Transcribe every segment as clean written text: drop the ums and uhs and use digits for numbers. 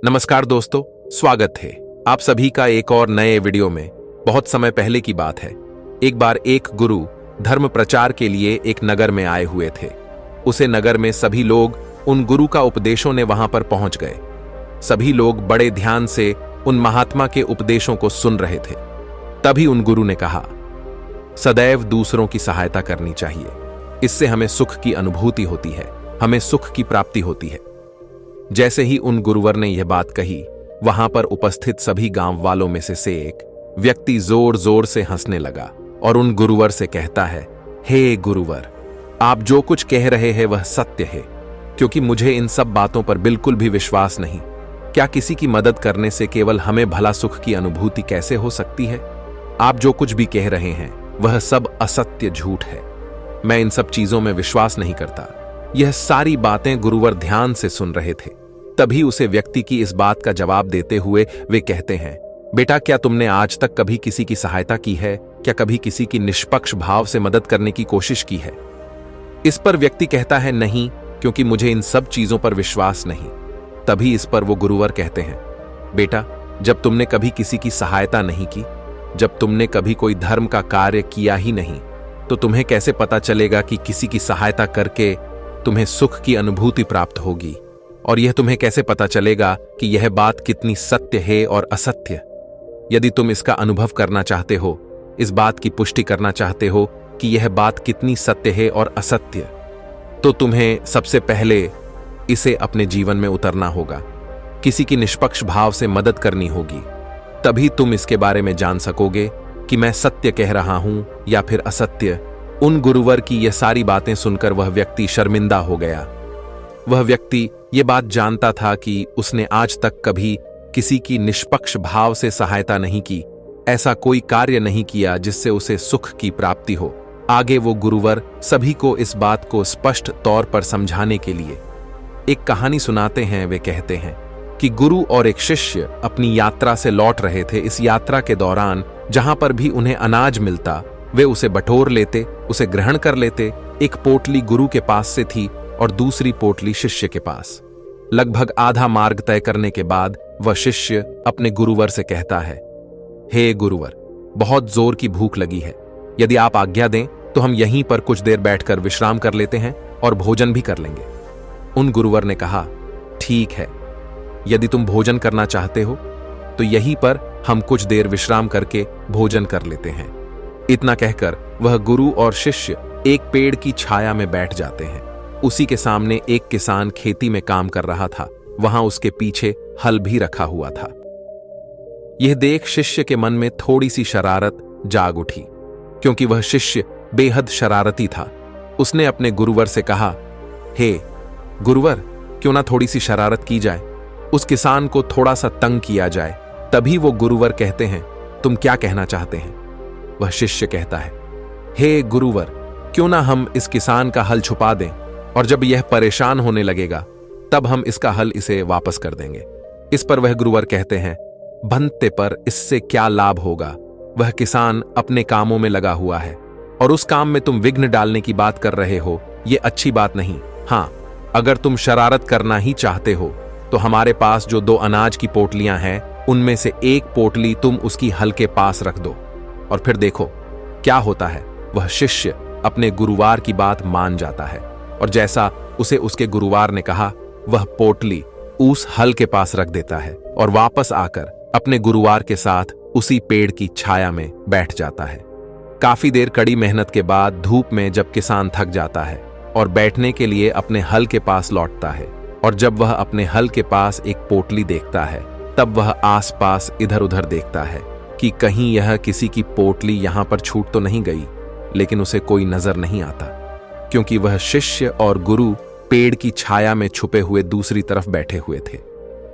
नमस्कार दोस्तों, स्वागत है आप सभी का एक और नए वीडियो में। बहुत समय पहले की बात है। एक बार एक गुरु धर्म प्रचार के लिए एक नगर में आए हुए थे। उसे नगर में सभी लोग उन गुरु का उपदेशों ने वहां पर पहुंच गए। सभी लोग बड़े ध्यान से उन महात्मा के उपदेशों को सुन रहे थे। तभी उन गुरु ने कहा, सदैव दूसरों की सहायता करनी चाहिए। इससे हमें सुख की अनुभूति होती है, हमें सुख की प्राप्ति होती है। जैसे ही उन गुरुवर ने यह बात कही, वहां पर उपस्थित सभी गांव वालों में से एक व्यक्ति जोर जोर से हंसने लगा और उन गुरुवर से कहता है, हे गुरुवर, आप जो कुछ कह रहे हैं वह सत्य है, क्योंकि मुझे इन सब बातों पर बिल्कुल भी विश्वास नहीं। क्या किसी की मदद करने से केवल हमें भला सुख की अनुभूति कैसे हो सकती है? आप जो कुछ भी कह रहे हैं वह सब असत्य, झूठ है। मैं इन सब चीजों में विश्वास नहीं करता। यह सारी बातें गुरुवर ध्यान से सुन रहे थे। तभी उसे व्यक्ति की इस बात का जवाब देते हुए वे कहते हैं, बेटा, क्या तुमने आज तक कभी किसी की सहायता की है? क्या कभी किसी की निष्पक्ष भाव से मदद करने की कोशिश की है? इस पर व्यक्ति कहता है, नहीं, क्योंकि मुझे इन सब चीजों पर विश्वास नहीं। तभी इस पर वो गुरुवर कहते हैं, बेटा, जब तुमने कभी किसी की सहायता नहीं की, जब तुमने कभी कोई धर्म का कार्य किया ही नहीं, तो तुम्हें कैसे पता चलेगा कि किसी की सहायता करके तुम्हें सुख की अनुभूति प्राप्त होगी? और यह तुम्हें कैसे पता चलेगा कि यह बात कितनी सत्य है और असत्य? यदि तुम इसका अनुभव करना चाहते हो, इस बात की पुष्टि करना चाहते हो कि यह बात कितनी सत्य है और असत्य, तो तुम्हें सबसे पहले इसे अपने जीवन में उतरना होगा। किसी की निष्पक्ष भाव से मदद करनी होगी। तभी तुम इसके बारे में जान सकोगे कि मैं सत्य कह रहा हूं या फिर असत्य। उन गुरुवर की यह सारी बातें सुनकर वह व्यक्ति शर्मिंदा हो गया। वह व्यक्ति ये बात जानता था कि उसने आज तक कभी किसी की निष्पक्ष भाव से सहायता नहीं की, ऐसा कोई कार्य नहीं किया जिससे उसे सुख की प्राप्ति हो। आगे वो गुरुवर सभी को इस बात को स्पष्ट तौर पर समझाने के लिए एक कहानी सुनाते हैं। वे कहते हैं कि गुरु और एक शिष्य अपनी यात्रा से लौट रहे थे। इस यात्रा के दौरान जहां पर भी उन्हें अनाज मिलता, वे उसे बटोर लेते, उसे ग्रहण कर लेते। एक पोटली गुरु के पास से थी और दूसरी पोटली शिष्य के पास। लगभग आधा मार्ग तय करने के बाद वह शिष्य अपने गुरुवर से कहता है, हे गुरुवर, बहुत जोर की भूख लगी है। यदि आप आज्ञा दें तो हम यहीं पर कुछ देर बैठकर विश्राम कर लेते हैं और भोजन भी कर लेंगे। उन गुरुवर ने कहा, ठीक है, यदि तुम भोजन करना चाहते हो तो यहीं पर हम कुछ देर विश्राम करके भोजन कर लेते हैं। इतना कहकर वह गुरु और शिष्य एक पेड़ की छाया में बैठ जाते हैं। उसी के सामने एक किसान खेती में काम कर रहा था। वहां उसके पीछे हल भी रखा हुआ था। यह देख शिष्य के मन में थोड़ी सी शरारत जाग उठी, क्योंकि वह शिष्य बेहद शरारती था। उसने अपने गुरुवर से कहा, हे गुरुवर, क्यों ना थोड़ी सी शरारत की जाए, उस किसान को थोड़ा सा तंग किया जाए। तभी वो गुरुवर कहते हैं, तुम क्या कहना चाहते हैं? वह शिष्य कहता है, हे गुरुवर, क्यों ना हम इस किसान का हल छुपा दें और जब यह परेशान होने लगेगा तब हम इसका हल इसे वापस कर देंगे। इस पर वह गुरुवर कहते हैं, बनते पर इससे क्या लाभ होगा? वह किसान अपने कामों में लगा हुआ है और उस काम में तुम विघ्न डालने की बात कर रहे हो। यह अच्छी बात नहीं। हां, अगर तुम शरारत करना ही चाहते हो तो हमारे पास जो 2 अनाज की पोटलियां हैं, उनमें से एक पोटली तुम उसकी हल के पास रख दो और फिर देखो क्या होता है। वह शिष्य अपने गुरुवार की बात मान जाता है और जैसा उसे उसके गुरुवार ने कहा, वह पोटली उस हल के पास रख देता है और वापस आकर अपने गुरुवार के साथ उसी पेड़ की छाया में बैठ जाता है। काफी देर कड़ी मेहनत के बाद धूप में जब किसान थक जाता है और बैठने के लिए अपने हल के पास लौटता है, और जब वह अपने हल के पास एक पोटली देखता है, तब वह आसपास इधर उधर देखता है कि कहीं यह किसी की पोटली यहां पर छूट तो नहीं गई। लेकिन उसे कोई नजर नहीं आता, क्योंकि वह शिष्य और गुरु पेड़ की छाया में छुपे हुए दूसरी तरफ बैठे हुए थे।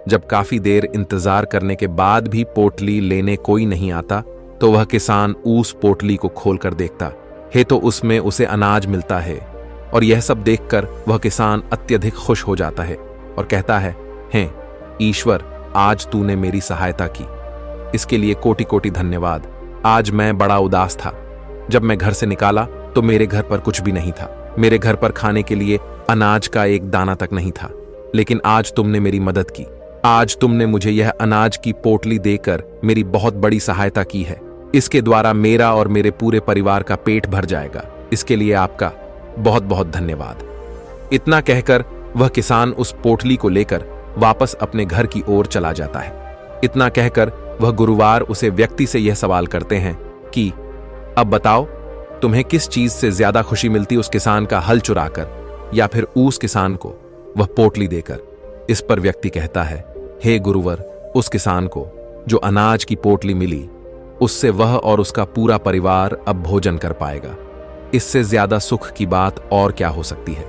जब काफी देर इंतजार करने के बाद भी पोटली लेने कोई नहीं आता, तो वह किसान उस पोटली को खोलकर देखता है तो उसमें उसे अनाज मिलता है। और यह सब देखकर वह किसान अत्यधिक खुश हो जाता है और कहता है, हे ईश्वर, आज तूने मेरी सहायता की, इसके लिए कोटि कोटि धन्यवाद। आज मैं बड़ा उदास था। जब मैं घर से निकाला तो मेरे घर पर कुछ भी नहीं था। मेरे घर पर खाने के लिए अनाज का एक दाना तक नहीं था। लेकिन आज तुमने मेरी मदद की, आज तुमने मुझे यह अनाज की पोटली देकर मेरी बहुत बड़ी सहायता की है। इसके द्वारा मेरा और मेरे पूरे परिवार का पेट भर जाएगा। इसके लिए आपका बहुत बहुत धन्यवाद। इतना कहकर वह किसान उस पोटली को लेकर वापस अपने घर की ओर चला जाता है। इतना कहकर वह गुरुवार उसे व्यक्ति से यह सवाल करते हैं कि अब बताओ, तुम्हें किस चीज से ज्यादा खुशी मिलती, उस किसान का हल चुराकर या फिर उस किसान को वह पोटली देकर। इस पर व्यक्ति कहता है, हे गुरुवर, उस किसान को जो अनाज की पोटली मिली, उससे वह और उसका पूरा परिवार अब भोजन कर पाएगा। इससे ज्यादा सुख की बात और क्या हो सकती है?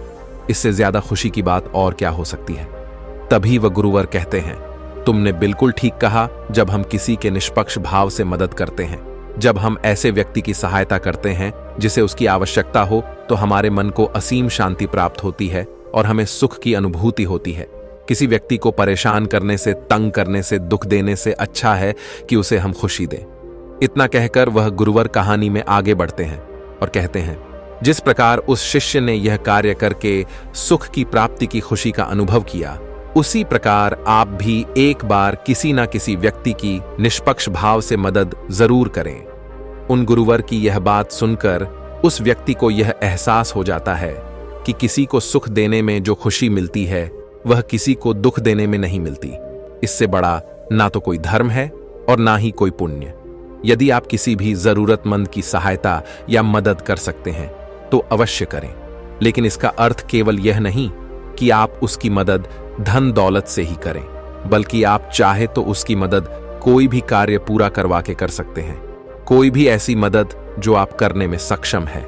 इससे ज्यादा खुशी की बात और क्या हो सकती है? तभी वह गुरुवर कहते हैं, तुमने बिल्कुल ठीक कहा। जब हम किसी के निष्पक्ष भाव से मदद करते हैं, जब हम ऐसे व्यक्ति की सहायता करते हैं जिसे उसकी आवश्यकता हो, तो हमारे मन को असीम शांति प्राप्त होती है और हमें सुख की अनुभूति होती है। किसी व्यक्ति को परेशान करने से, तंग करने से, दुख देने से अच्छा है कि उसे हम खुशी दें। इतना कहकर वह गुरुवर कहानी में आगे बढ़ते हैं और कहते हैं, जिस प्रकार उस शिष्य ने यह कार्य करके सुख की प्राप्ति की खुशी का अनुभव किया, उसी प्रकार आप भी एक बार किसी ना किसी व्यक्ति की निष्पक्ष भाव से मदद जरूर करें। उन गुरुवर की यह बात सुनकर उस व्यक्ति को यह एहसास हो जाता है कि किसी को सुख देने में जो खुशी मिलती है, वह किसी को दुख देने में नहीं मिलती। इससे बड़ा ना तो कोई धर्म है और ना ही कोई पुण्य। यदि आप किसी भी जरूरतमंद की सहायता या मदद कर सकते हैं तो अवश्य करें, लेकिन इसका अर्थ केवल यह नहीं कि आप उसकी मदद धन दौलत से ही करें, बल्कि आप चाहे तो उसकी मदद कोई भी कार्य पूरा करवा के कर सकते हैं। कोई भी ऐसी मदद जो आप करने में सक्षम है।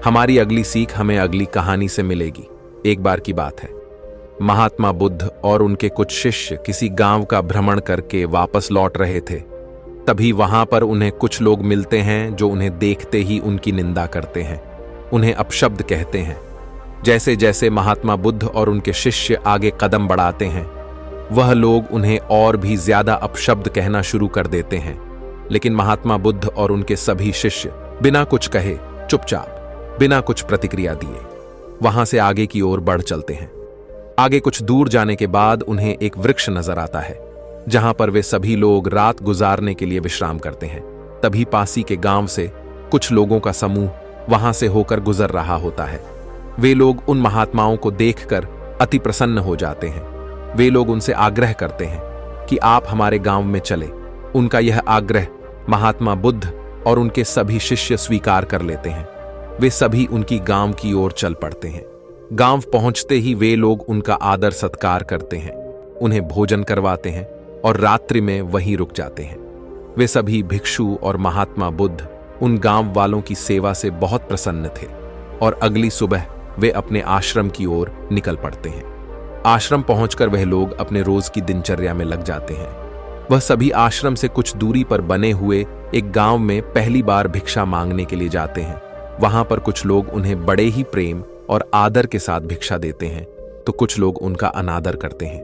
हमारी अगली सीख हमें अगली कहानी से मिलेगी। एक बार की बात है, महात्मा बुद्ध और उनके कुछ शिष्य किसी गांव का भ्रमण करके वापस लौट रहे थे। तभी वहां पर उन्हें कुछ लोग मिलते हैं जो उन्हें देखते ही उनकी निंदा करते हैं, उन्हें अपशब्द कहते हैं। जैसे जैसे महात्मा बुद्ध और उनके शिष्य आगे कदम बढ़ाते हैं, वह लोग उन्हें और भी ज्यादा अपशब्द कहना शुरू कर देते हैं। लेकिन महात्मा बुद्ध और उनके सभी शिष्य बिना कुछ कहे, चुपचाप, बिना कुछ प्रतिक्रिया दिए वहां से आगे की ओर बढ़ चलते हैं। आगे कुछ दूर जाने के बाद उन्हें एक वृक्ष नजर आता है, जहां पर वे सभी लोग रात गुजारने के लिए विश्राम करते हैं। तभी पासी के गांव से कुछ लोगों का समूह वहां से होकर गुजर रहा होता है। वे लोग उन महात्माओं को देखकर अति प्रसन्न हो जाते हैं। वे लोग उनसे आग्रह करते हैं कि आप हमारे गांव में चले। उनका यह आग्रह महात्मा बुद्ध और उनके सभी शिष्य स्वीकार कर लेते हैं। वे सभी उनकी गांव की ओर चल पड़ते हैं। गांव पहुंचते ही वे लोग उनका आदर सत्कार करते हैं, उन्हें भोजन करवाते हैं और रात्रि में वहीं रुक जाते हैं। वे सभी भिक्षु और महात्मा बुद्ध उन गांव वालों की सेवा से बहुत प्रसन्न थे और अगली सुबह वे अपने आश्रम की ओर निकल पड़ते हैं। आश्रम पहुंचकर वह लोग अपने रोज की दिनचर्या में लग जाते हैं। वह सभी आश्रम से कुछ दूरी पर बने हुए एक गांव में पहली बार भिक्षा मांगने के लिए जाते हैं। वहां पर कुछ लोग उन्हें बड़े ही प्रेम और आदर के साथ भिक्षा देते हैं, तो कुछ लोग उनका अनादर करते हैं,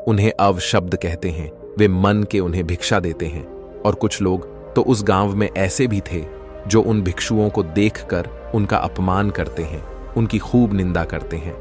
उन्हें अवशब्द कहते हैं। वे मन के उन्हें भिक्षा देते हैं। और कुछ लोग तो उस गांव में ऐसे भी थे जो उन भिक्षुओं को देखकर उनका अपमान करते हैं, उनकी खूब निंदा करते हैं।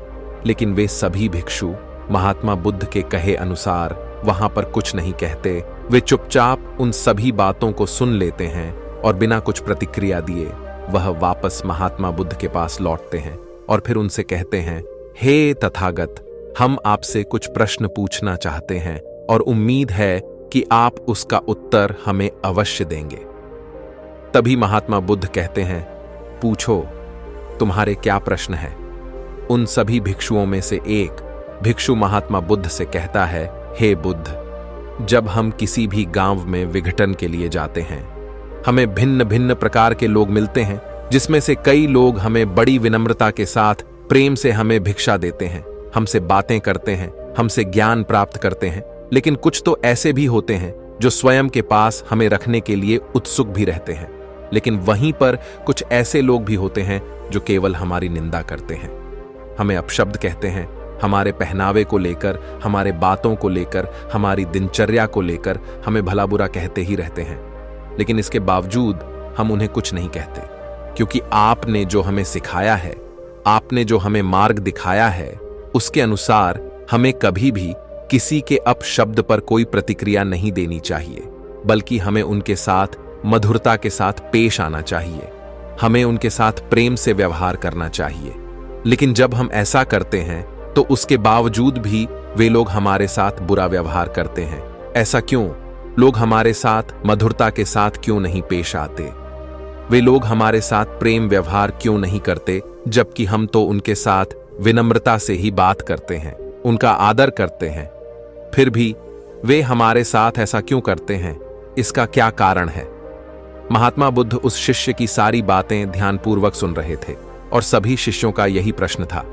लेकिन वे सभी भिक्षु महात्मा बुद्ध के कहे अनुसार वहां पर कुछ नहीं कहते। वे चुपचाप उन सभी बातों को सुन लेते हैं और बिना कुछ प्रतिक्रिया दिए वह वापस महात्मा बुद्ध के पास लौटते हैं और फिर उनसे कहते हैं, हे तथागत, हम आपसे कुछ प्रश्न पूछना चाहते हैं और उम्मीद है कि आप उसका उत्तर हमें अवश्य देंगे। तभी महात्मा बुद्ध कहते हैं, पूछो, तुम्हारे क्या प्रश्न है? उन सभी भिक्षुओं में से एक भिक्षु महात्मा बुद्ध से कहता है, हे बुद्ध, जब हम किसी भी गांव में विघटन के लिए जाते हैं, हमें भिन्न भिन्न प्रकार के लोग मिलते हैं, जिसमें से कई लोग हमें बड़ी विनम्रता के साथ प्रेम से हमें भिक्षा देते हैं, हमसे बातें करते हैं, हमसे ज्ञान प्राप्त करते हैं। लेकिन कुछ तो ऐसे भी होते हैं जो स्वयं के पास हमें रखने के लिए उत्सुक भी रहते हैं। लेकिन वहीं पर कुछ ऐसे लोग भी होते हैं जो केवल हमारी निंदा करते हैं, हमें अपशब्द कहते हैं, हमारे पहनावे को लेकर, हमारे बातों को लेकर, हमारी दिनचर्या को लेकर हमें भला बुरा कहते ही रहते हैं। लेकिन इसके बावजूद हम उन्हें कुछ नहीं कहते, क्योंकि आपने जो हमें सिखाया है, आपने जो हमें मार्ग दिखाया है, उसके अनुसार हमें कभी भी किसी के अपशब्द पर कोई प्रतिक्रिया नहीं देनी चाहिए, बल्कि हमें उनके साथ मधुरता के साथ पेश आना चाहिए। हमें उनके साथ प्रेम से व्यवहार करना चाहिए। लेकिन जब हम ऐसा करते हैं तो उसके बावजूद भी वे लोग हमारे साथ बुरा व्यवहार करते हैं। ऐसा क्यों? लोग हमारे साथ मधुरता के साथ क्यों नहीं पेश आते? वे लोग हमारे साथ प्रेम व्यवहार क्यों नहीं करते, जबकि हम तो उनके साथ विनम्रता से ही बात करते हैं, उनका आदर करते हैं? फिर भी वे हमारे साथ ऐसा क्यों करते हैं? इसका क्या कारण है? महात्मा बुद्ध उस शिष्य की सारी बातें ध्यानपूर्वक सुन रहे थे और सभी शिष्यों का यही प्रश्न था।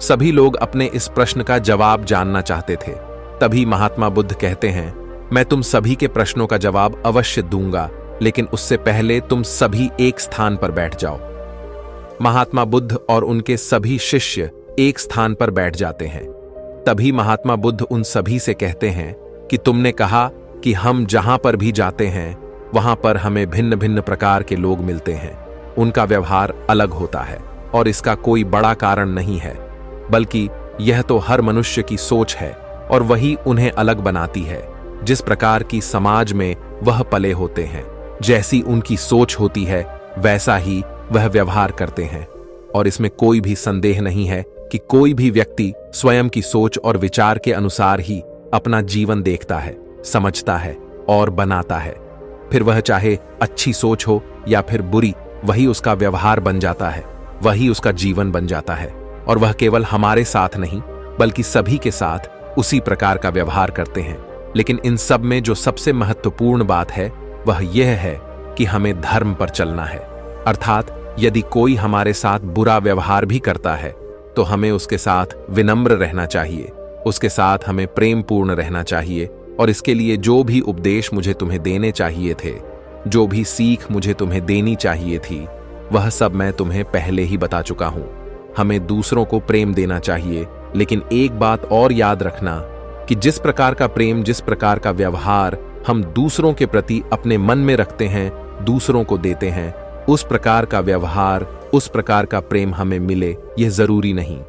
सभी लोग अपने इस प्रश्न का जवाब जानना चाहते थे। तभी महात्मा बुद्ध कहते हैं, मैं तुम सभी के प्रश्नों का जवाब अवश्य दूंगा, लेकिन उससे पहले तुम सभी एक स्थान पर बैठ जाओ। महात्मा बुद्ध और उनके सभी शिष्य एक स्थान पर बैठ जाते हैं। तभी महात्मा बुद्ध उन सभी से कहते हैं कि तुमने कहा कि हम जहां पर भी जाते हैं वहां पर हमें भिन्न भिन्न प्रकार के लोग मिलते हैं। उनका व्यवहार अलग होता है और इसका कोई बड़ा कारण नहीं है, बल्कि यह तो हर मनुष्य की सोच है और वही उन्हें अलग बनाती है। जिस प्रकार की समाज में वह पले होते हैं, जैसी उनकी सोच होती है, वैसा ही वह व्यवहार करते हैं। और इसमें कोई भी संदेह नहीं है कि कोई भी व्यक्ति स्वयं की सोच और विचार के अनुसार ही अपना जीवन देखता है, समझता है और बनाता है। फिर वह चाहे अच्छी सोच हो या फिर बुरी, वही उसका व्यवहार बन जाता है, वही उसका जीवन बन जाता है। और वह केवल हमारे साथ नहीं, बल्कि सभी के साथ उसी प्रकार का व्यवहार करते हैं। लेकिन इन सब में जो सबसे महत्वपूर्ण बात है वह यह है कि हमें धर्म पर चलना है। अर्थात यदि कोई हमारे साथ बुरा व्यवहार भी करता है तो हमें उसके साथ विनम्र रहना चाहिए, उसके साथ हमें प्रेम पूर्ण रहना चाहिए। और इसके लिए जो भी उपदेश मुझे तुम्हें देने चाहिए थे, जो भी सीख मुझे तुम्हें देनी चाहिए थी, वह सब मैं तुम्हें पहले ही बता चुका हूं। हमें दूसरों को प्रेम देना चाहिए, लेकिन एक बात और याद रखना कि जिस प्रकार का प्रेम, जिस प्रकार का व्यवहार हम दूसरों के प्रति अपने मन में रखते हैं, दूसरों को देते हैं, उस प्रकार का व्यवहार, उस प्रकार का प्रेम हमें मिले, यह जरूरी नहीं।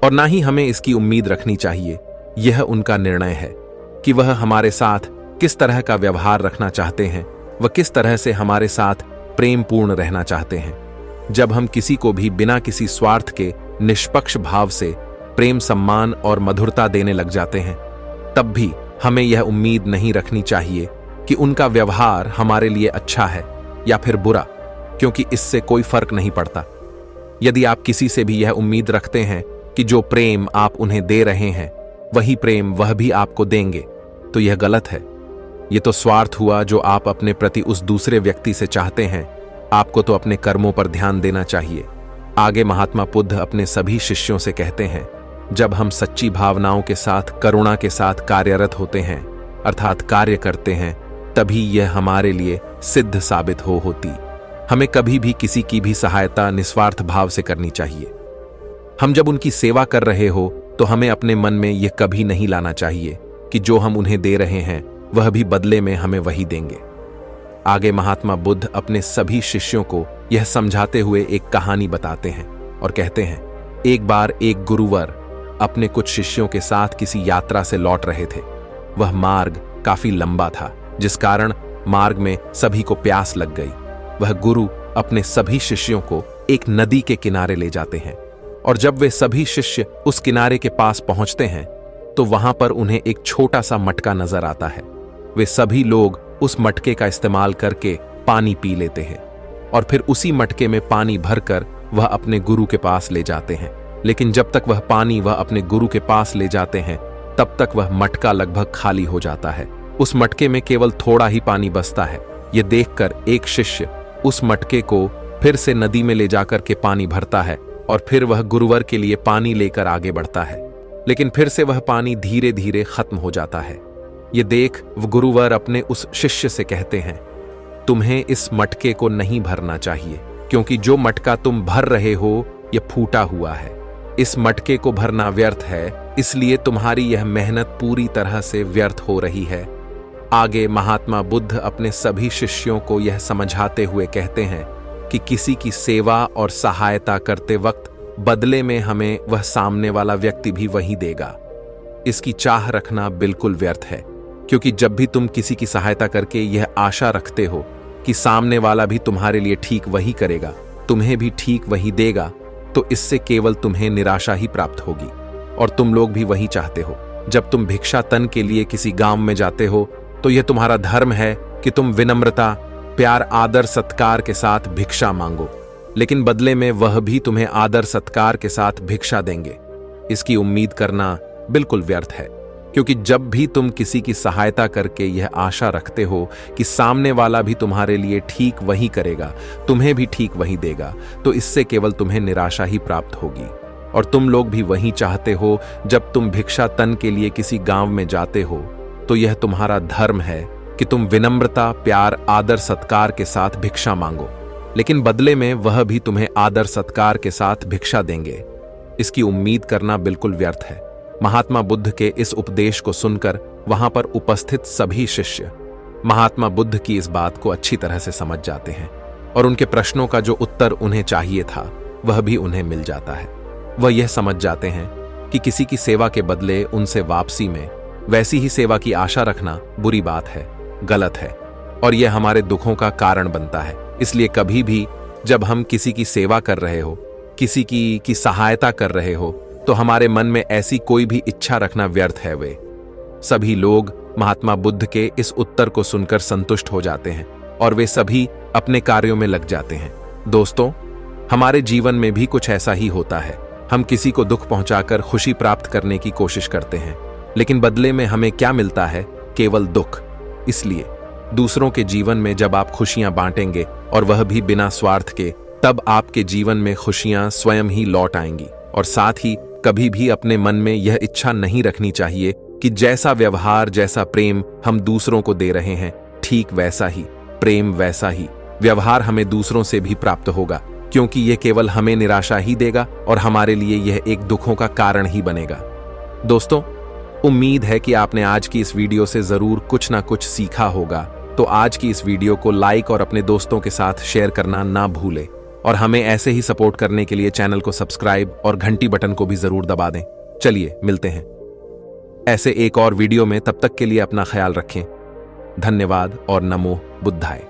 और ना ही हमें इसकी उम्मीद रखनी चाहिए। यह उनका निर्णय है कि वह हमारे साथ किस तरह का व्यवहार रखना चाहते हैं, वह किस तरह से हमारे साथ प्रेम पूर्ण रहना चाहते हैं। जब हम किसी को भी बिना किसी स्वार्थ के निष्पक्ष भाव से प्रेम, सम्मान और मधुरता देने लग जाते हैं, तब भी हमें यह उम्मीद नहीं रखनी चाहिए कि उनका व्यवहार हमारे लिए अच्छा है या फिर बुरा, क्योंकि इससे कोई फर्क नहीं पड़ता। यदि आप किसी से भी यह उम्मीद रखते हैं कि जो प्रेम आप उन्हें दे रहे हैं वही प्रेम वह भी आपको देंगे, तो यह गलत है। यह तो स्वार्थ हुआ जो आप अपने प्रति उस दूसरे व्यक्ति से चाहते हैं। आपको तो अपने कर्मों पर ध्यान देना चाहिए। आगे महात्मा बुद्ध अपने सभी शिष्यों से कहते हैं, जब हम सच्ची भावनाओं के साथ, करुणा के साथ कार्यरत होते हैं, अर्थात कार्य करते हैं, तभी यह हमारे लिए सिद्ध साबित होती। हमें कभी भी किसी की भी सहायता निस्वार्थ भाव से करनी चाहिए। हम जब उनकी सेवा कर रहे हो तो हमें अपने मन में यह कभी नहीं लाना चाहिए कि जो हम उन्हें दे रहे हैं वह भी बदले में हमें वही देंगे। आगे महात्मा बुद्ध अपने सभी शिष्यों को यह समझाते हुए एक कहानी बताते हैं और कहते हैं, एक बार एक गुरुवर अपने कुछ शिष्यों के साथ किसी यात्रा से लौट रहे थे। वह मार्ग काफी लंबा था, जिस कारण मार्ग में सभी को प्यास लग गई। वह गुरु अपने सभी शिष्यों को एक नदी के किनारे ले जाते हैं और जब वे सभी शिष्य उस किनारे के पास पहुंचते हैं तो वहां पर उन्हें एक छोटा सा मटका नजर आता है। वे सभी लोग उस मटके का इस्तेमाल करके पानी पी लेते हैं और फिर उसी मटके में पानी भरकर वह अपने गुरु के पास ले जाते हैं। लेकिन जब तक वह पानी वह अपने गुरु के पास ले जाते हैं, तब तक वह मटका लगभग खाली हो जाता है। उस मटके में केवल थोड़ा ही पानी बचता है। यह देखकर एक शिष्य उस मटके को फिर से नदी में ले जाकर के पानी भरता है और फिर वह गुरुवर के लिए पानी लेकर आगे बढ़ता है। लेकिन फिर से वह पानी धीरे धीरे खत्म हो जाता है। ये देख वह गुरुवर अपने उस शिष्य से कहते हैं, तुम्हें इस मटके को नहीं भरना चाहिए, क्योंकि जो मटका तुम भर रहे हो यह फूटा हुआ है। इस मटके को भरना व्यर्थ है, इसलिए तुम्हारी यह मेहनत पूरी तरह से व्यर्थ हो रही है। आगे महात्मा बुद्ध अपने सभी शिष्यों को यह समझाते हुए कहते हैं कि किसी की सेवा और सहायता करते वक्त बदले में हमें वह सामने वाला व्यक्ति भी वही देगा। इसकी चाह रखना बिल्कुल व्यर्थ है, क्योंकि जब भी तुम किसी की सहायता करके यह आशा रखते हो कि सामने वाला भी तुम्हारे लिए ठीक वही करेगा, तुम्हें भी ठीक वही देगा, तो इससे केवल तुम्हें निराशा ही प्राप्त होगी। और तुम लोग भी वही चाहते हो। जब तुम भिक्षाटन के लिए किसी गांव में जाते हो तो यह तुम्हारा धर्म है कि तुम विनम्रता, प्यार, आदर सत्कार के साथ भिक्षा मांगो, लेकिन बदले में वह भी तुम्हें आदर सत्कार के साथ भिक्षा देंगे। इसकी उम्मीद करना बिल्कुल व्यर्थ है, क्योंकि जब भी तुम किसी की सहायता करके यह आशा रखते हो कि सामने वाला भी तुम्हारे लिए ठीक वही करेगा, तुम्हें भी ठीक वही देगा, तो इससे केवल तुम्हें निराशा ही प्राप्त होगी। और तुम लोग भी वही चाहते हो। जब तुम भिक्षाटन के लिए किसी गांव में जाते हो तो यह तुम्हारा धर्म है कि तुम विनम्रता, प्यार, आदर सत्कार के साथ भिक्षा मांगो, लेकिन बदले में वह भी तुम्हें आदर सत्कार के साथ भिक्षा देंगे। इसकी उम्मीद करना बिल्कुल व्यर्थ है। महात्मा बुद्ध के इस उपदेश को सुनकर वहां पर उपस्थित सभी शिष्य महात्मा बुद्ध की इस बात को अच्छी तरह से समझ जाते हैं, और उनके प्रश्नों का जो उत्तर उन्हें चाहिए था वह भी उन्हें मिल जाता है। वह यह समझ जाते हैं कि किसी की सेवा के बदले उनसे वापसी में वैसी ही सेवा की आशा रखना बुरी बात है, गलत है, और यह हमारे दुखों का कारण बनता है। इसलिए कभी भी जब हम किसी की सेवा कर रहे हो, किसी की सहायता कर रहे हो, तो हमारे मन में ऐसी कोई भी इच्छा रखना व्यर्थ है। वे सभी लोग महात्मा बुद्ध के इस उत्तर को सुनकर संतुष्ट हो जाते हैं और वे सभी अपने कार्यों में लग जाते हैं। दोस्तों, हमारे जीवन में भी कुछ ऐसा ही होता है। हम किसी को दुख पहुंचाकर खुशी प्राप्त करने की कोशिश करते हैं, लेकिन बदले में हमें क्या मिलता है? केवल दुख। इसलिए दूसरों के जीवन में जब आप खुशियां बांटेंगे, और वह भी बिना स्वार्थ के, तब आपके जीवन में खुशियां स्वयं ही लौट आएंगी। और साथ ही कभी भी अपने मन में यह इच्छा नहीं रखनी चाहिए कि जैसा व्यवहार, जैसा प्रेम हम दूसरों को दे रहे हैं, ठीक वैसा ही प्रेम, वैसा ही व्यवहार हमें दूसरों से भी प्राप्त होगा, क्योंकि यह केवल हमें निराशा ही देगा और हमारे लिए यह एक दुखों का कारण ही बनेगा। दोस्तों, उम्मीद है कि आपने आज की इस वीडियो से जरूर कुछ ना कुछ सीखा होगा। तो आज की इस वीडियो को लाइक और अपने दोस्तों के साथ शेयर करना ना भूलें, और हमें ऐसे ही सपोर्ट करने के लिए चैनल को सब्सक्राइब और घंटी बटन को भी जरूर दबा दें। चलिए मिलते हैं ऐसे एक और वीडियो में। तब तक के लिए अपना ख्याल रखें। धन्यवाद और नमो बुद्धाय।